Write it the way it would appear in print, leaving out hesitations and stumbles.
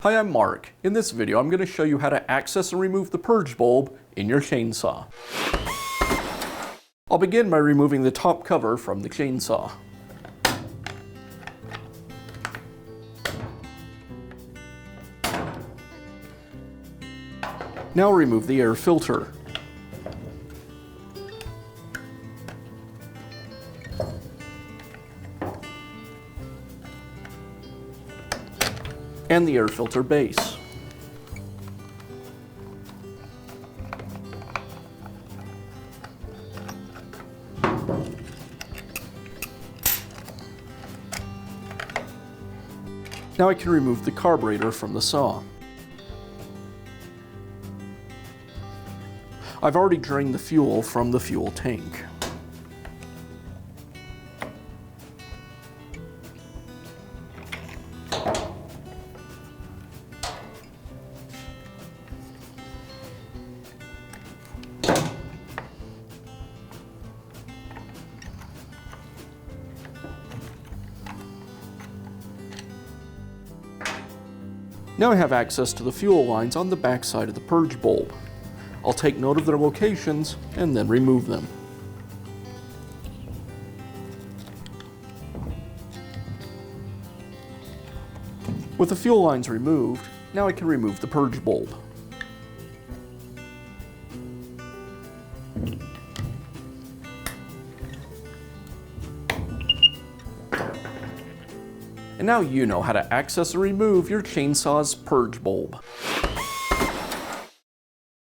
Hi, I'm Mark. In this video, I'm going to show you how to access and remove the purge bulb in your chainsaw. I'll begin by removing the top cover from the chainsaw. Now remove the air filter. And the air filter base. Now I can remove the carburetor from the saw. I've already drained the fuel from the fuel tank. Now I have access to the fuel lines on the back side of the purge bulb. I'll take note of their locations and then remove them. With the fuel lines removed, now I can remove the purge bulb. And now you know how to access and remove your chainsaw's purge bulb.